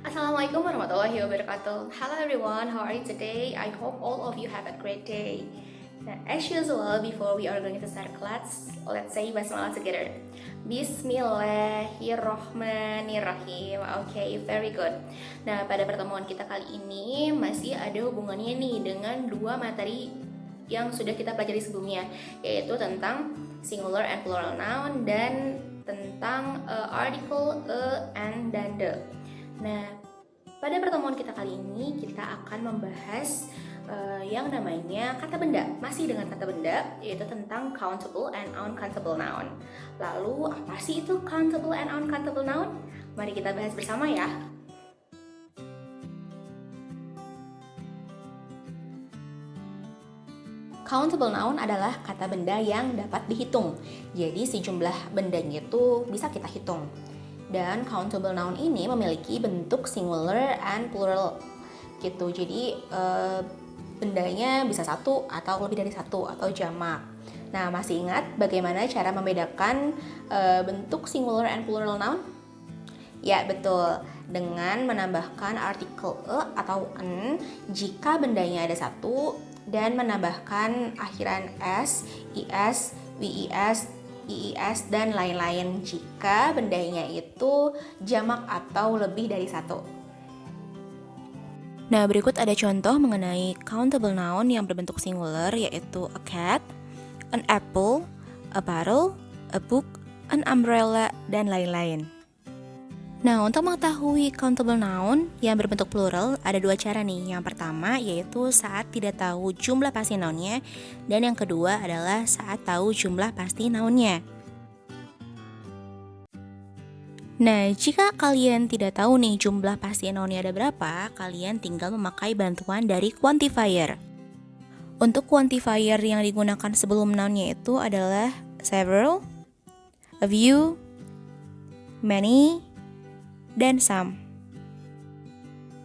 Assalamualaikum warahmatullahi wabarakatuh. Hello everyone, how are you today? I hope all of you have a great day. Now, as usual, before we are going to start class, let's say basmalah together. Bismillahirrohmanirrahim. Okay, very good. Nah, pada pertemuan kita kali ini masih ada hubungannya nih dengan dua materi yang sudah kita pelajari sebelumnya, yaitu tentang singular and plural noun dan tentang article and dan the. Nah, pada pertemuan kita kali ini kita akan membahas yang namanya kata benda. Masih dengan kata benda, yaitu tentang countable and uncountable noun. Lalu, apa sih itu countable and uncountable noun? Mari kita bahas bersama ya. Countable noun adalah kata benda yang dapat dihitung. Jadi sejumlah bendanya itu bisa kita hitung. Dan countable noun ini memiliki bentuk singular and plural gitu. Jadi bendanya bisa satu atau lebih dari satu atau jamak. Nah, masih ingat bagaimana cara membedakan bentuk singular and plural noun? Ya, betul. Dengan menambahkan artikel e atau en jika bendanya ada satu dan menambahkan akhiran s, is, vis, iis, dan lain-lain jika bendanya itu jamak atau lebih dari satu. Nah, berikut ada contoh mengenai countable noun yang berbentuk singular, yaitu a cat, an apple, a bottle, a book, an umbrella, dan lain-lain. Nah, untuk mengetahui countable noun yang berbentuk plural, ada dua cara nih. Yang pertama yaitu saat tidak tahu jumlah pasti nounnya, dan yang kedua adalah saat tahu jumlah pasti nounnya. Nah, jika kalian tidak tahu nih jumlah pasti nounnya ada berapa, kalian tinggal memakai bantuan dari quantifier. Untuk quantifier yang digunakan sebelum nounnya itu adalah several, a few, many, dan some.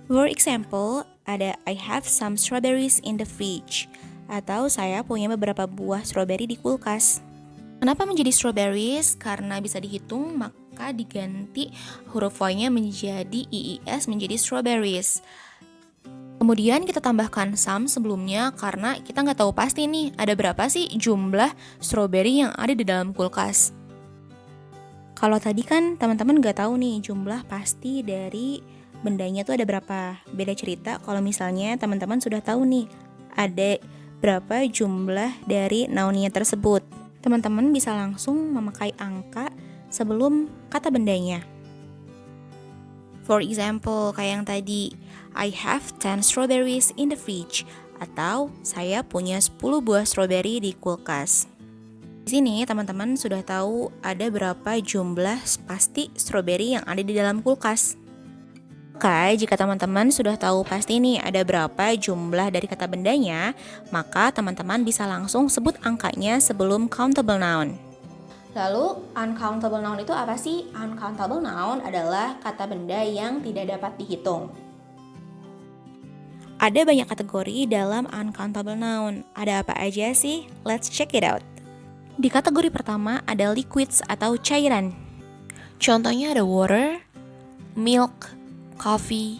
For example, ada I have some strawberries in the fridge, atau saya punya beberapa buah strawberry di kulkas. Kenapa menjadi strawberries? Karena bisa dihitung, maka diganti huruf Y-nya menjadi IIS menjadi strawberries. Kemudian kita tambahkan some sebelumnya karena kita nggak tahu pasti nih ada berapa sih jumlah strawberry yang ada di dalam kulkas. Kalau tadi kan teman-teman nggak tahu nih jumlah pasti dari bendanya tuh ada berapa. Beda cerita kalau misalnya teman-teman sudah tahu nih ada berapa jumlah dari nounnya tersebut. Teman-teman bisa langsung memakai angka sebelum kata bendanya. For example, kayak yang tadi, I have 10 strawberries in the fridge, atau saya punya 10 buah strawberry di kulkas. Di sini teman-teman sudah tahu ada berapa jumlah pasti strawberry yang ada di dalam kulkas. Maka jika teman-teman sudah tahu pasti nih ada berapa jumlah dari kata bendanya, maka teman-teman bisa langsung sebut angkanya sebelum countable noun. Lalu uncountable noun itu apa sih? Uncountable noun adalah kata benda yang tidak dapat dihitung. Ada banyak kategori dalam uncountable noun. Ada apa aja sih? Let's check it out. Di kategori pertama ada liquids atau cairan. Contohnya ada water, milk, coffee,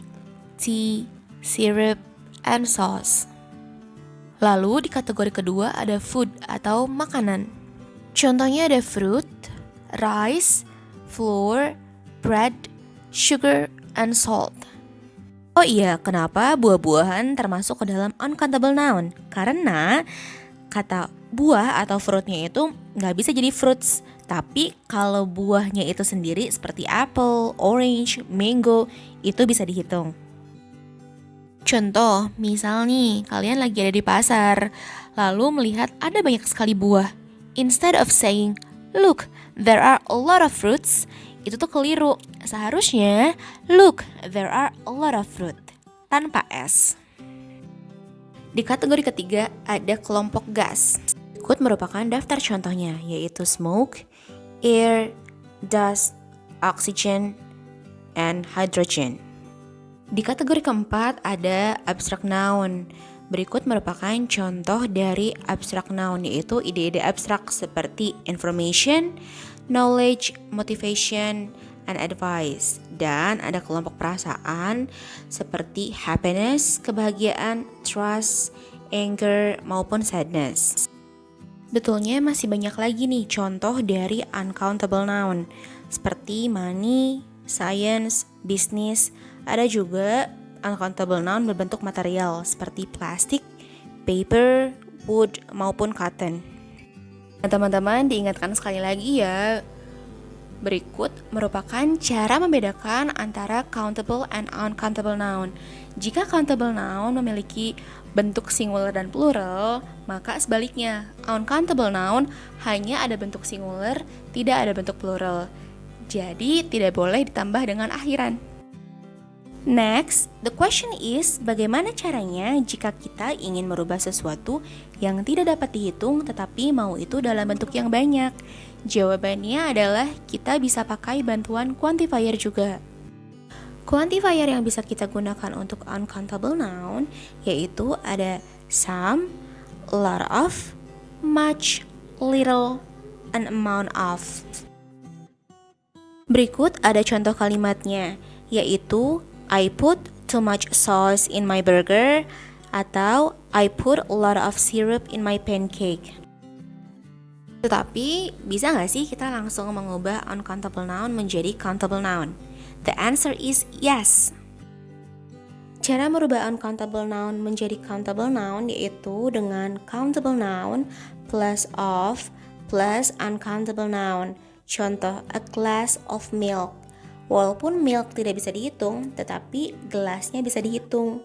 tea, syrup, and sauce. Lalu di kategori kedua ada food atau makanan. Contohnya ada fruit, rice, flour, bread, sugar, and salt. Oh iya, kenapa buah-buahan termasuk ke dalam uncountable noun? Karena kata buah atau fruitnya itu nggak bisa jadi fruits, tapi kalau buahnya itu sendiri seperti apple, orange, mango, itu bisa dihitung. Contoh, misal nih kalian lagi ada di pasar, lalu melihat ada banyak sekali buah. Instead of saying, look, there are a lot of fruits, itu tuh keliru. Seharusnya, look, there are a lot of fruit, tanpa S. Di kategori ketiga ada kelompok gas. Berikut merupakan daftar contohnya, yaitu smoke, air, dust, oxygen, and hydrogen. Di kategori keempat ada abstract noun. Berikut merupakan contoh dari abstract noun, yaitu ide-ide abstrak seperti information, knowledge, motivation, and advice. Dan ada kelompok perasaan seperti happiness, kebahagiaan, trust, anger, maupun sadness. Betulnya masih banyak lagi nih contoh dari uncountable noun seperti money, science, business. Ada juga uncountable noun berbentuk material seperti plastik, paper, wood, maupun cotton. Nah, teman-teman diingatkan sekali lagi ya, berikut merupakan cara membedakan antara countable and uncountable noun. Jika countable noun memiliki bentuk singular dan plural, maka sebaliknya, uncountable noun hanya ada bentuk singular, tidak ada bentuk plural. Jadi, tidak boleh ditambah dengan akhiran. Next, the question is, bagaimana caranya jika kita ingin merubah sesuatu yang tidak dapat dihitung tetapi mau itu dalam bentuk yang banyak? Jawabannya adalah kita bisa pakai bantuan quantifier juga. Quantifier yang bisa kita gunakan untuk uncountable noun yaitu ada some, lot of, much, little, an amount of. Berikut ada contoh kalimatnya, yaitu I put too much sauce in my burger atau I put a lot of syrup in my pancake. Tetapi, bisa nggak sih kita langsung mengubah uncountable noun menjadi countable noun? The answer is yes. Cara merubah uncountable noun menjadi countable noun yaitu dengan countable noun plus of plus uncountable noun. Contoh, a glass of milk. Walaupun milk tidak bisa dihitung, tetapi gelasnya bisa dihitung.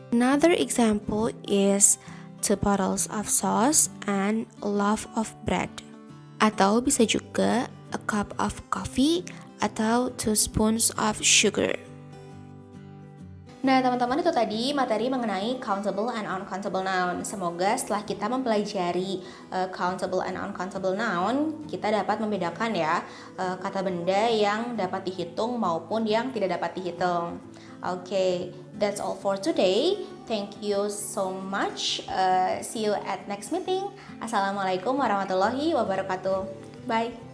Another example is 2 bottles of sauce and a loaf of bread. Atau bisa juga a cup of coffee atau 2 spoons of sugar. Nah, teman-teman, itu tadi materi mengenai countable and uncountable noun. Semoga setelah kita mempelajari countable and uncountable noun, kita dapat membedakan ya kata benda yang dapat dihitung maupun yang tidak dapat dihitung. Okay, that's all for today. Thank you so much. See you at next meeting. Assalamualaikum warahmatullahi wabarakatuh. Bye.